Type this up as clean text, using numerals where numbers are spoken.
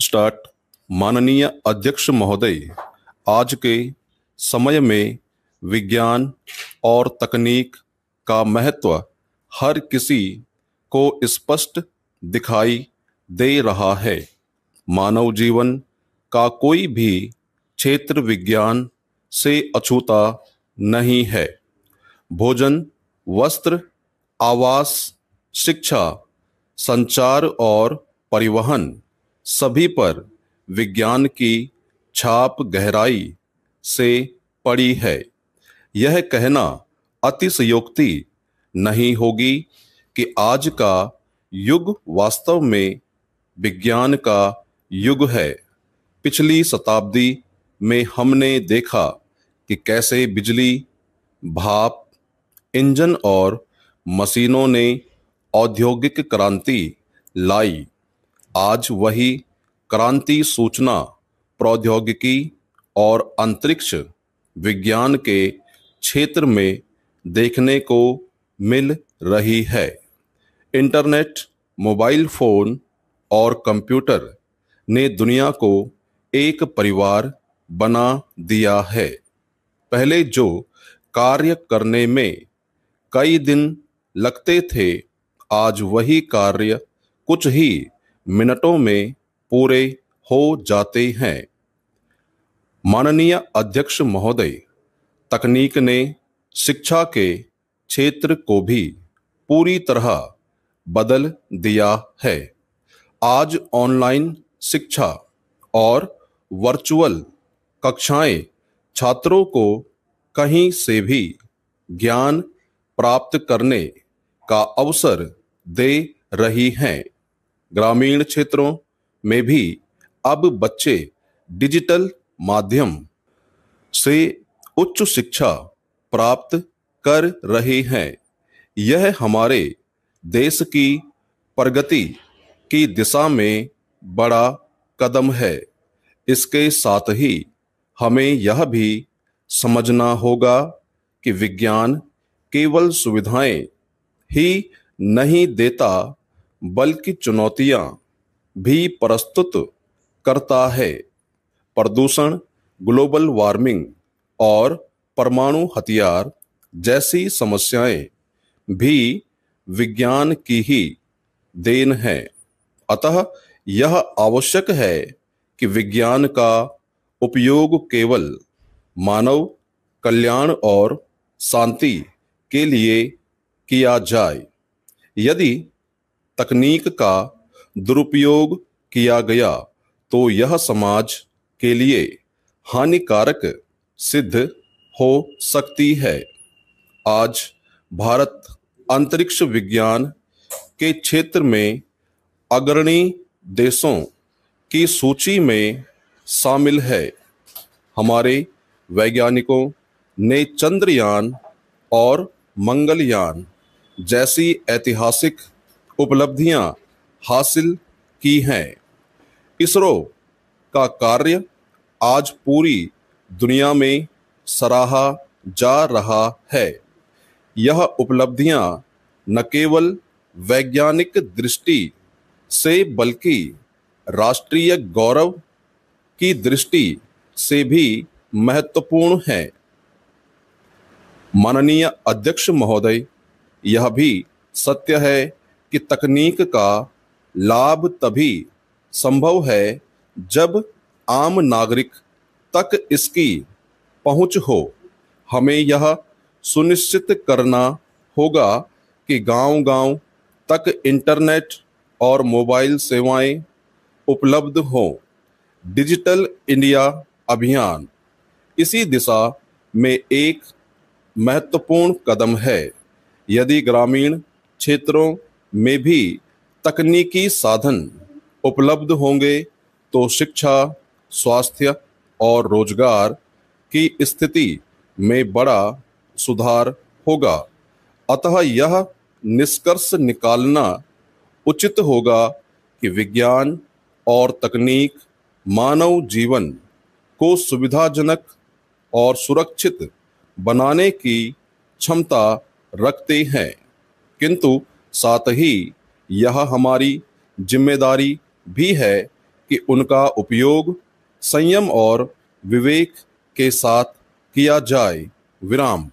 Start. माननीय अध्यक्ष महोदय, आज के समय में विज्ञान और तकनीक का महत्व हर किसी को स्पष्ट दिखाई दे रहा है। मानव जीवन का कोई भी क्षेत्र विज्ञान से अछूता नहीं है। भोजन, वस्त्र, आवास, शिक्षा, संचार और परिवहन सभी पर विज्ञान की छाप गहराई से पड़ी है। यह कहना अतिशयोक्ति नहीं होगी कि आज का युग वास्तव में विज्ञान का युग है। पिछली शताब्दी में हमने देखा कि कैसे बिजली, भाप, इंजन और मशीनों ने औद्योगिक क्रांति लाई। आज वही क्रांति सूचना प्रौद्योगिकी और अंतरिक्ष विज्ञान के क्षेत्र में देखने को मिल रही है। इंटरनेट, मोबाइल फोन और कंप्यूटर ने दुनिया को एक परिवार बना दिया है। पहले जो कार्य करने में कई दिन लगते थे, आज वही कार्य कुछ ही मिनटों में पूरे हो जाते हैं। माननीय अध्यक्ष महोदय, तकनीक ने शिक्षा के क्षेत्र को भी पूरी तरह बदल दिया है। आज ऑनलाइन शिक्षा और वर्चुअल कक्षाएं छात्रों को कहीं से भी ज्ञान प्राप्त करने का अवसर दे रही हैं। ग्रामीण क्षेत्रों में भी अब बच्चे डिजिटल माध्यम से उच्च शिक्षा प्राप्त कर रहे हैं। यह हमारे देश की प्रगति की दिशा में बड़ा कदम है। इसके साथ ही हमें यह भी समझना होगा कि विज्ञान केवल सुविधाएं ही नहीं देता, बल्कि चुनौतियां भी प्रस्तुत करता है। प्रदूषण, ग्लोबल वार्मिंग और परमाणु हथियार जैसी समस्याएं भी विज्ञान की ही देन है। अतः यह आवश्यक है कि विज्ञान का उपयोग केवल मानव कल्याण और शांति के लिए किया जाए। यदि तकनीक का दुरुपयोग किया गया तो यह समाज के लिए हानिकारक सिद्ध हो सकती है। आज भारत अंतरिक्ष विज्ञान के क्षेत्र में अग्रणी देशों की सूची में शामिल है। हमारे वैज्ञानिकों ने चंद्रयान और मंगलयान जैसी ऐतिहासिक उपलब्धियां हासिल की हैं। इसरो का कार्य आज पूरी दुनिया में सराहा जा रहा है। यह उपलब्धियां न केवल वैज्ञानिक दृष्टि से बल्कि राष्ट्रीय गौरव की दृष्टि से भी महत्वपूर्ण हैं। माननीय अध्यक्ष महोदय, यह भी सत्य है कि तकनीक का लाभ तभी संभव है जब आम नागरिक तक इसकी पहुंच हो। हमें यह सुनिश्चित करना होगा कि गांव-गांव तक इंटरनेट और मोबाइल सेवाएं उपलब्ध हों। डिजिटल इंडिया अभियान इसी दिशा में एक महत्वपूर्ण कदम है। यदि ग्रामीण क्षेत्रों में भी तकनीकी साधन उपलब्ध होंगे तो शिक्षा, स्वास्थ्य और रोजगार की स्थिति में बड़ा सुधार होगा। अतः यह निष्कर्ष निकालना उचित होगा कि विज्ञान और तकनीक मानव जीवन को सुविधाजनक और सुरक्षित बनाने की क्षमता रखते हैं, किंतु साथ ही यह हमारी जिम्मेदारी भी है कि उनका उपयोग संयम और विवेक के साथ किया जाए। विराम।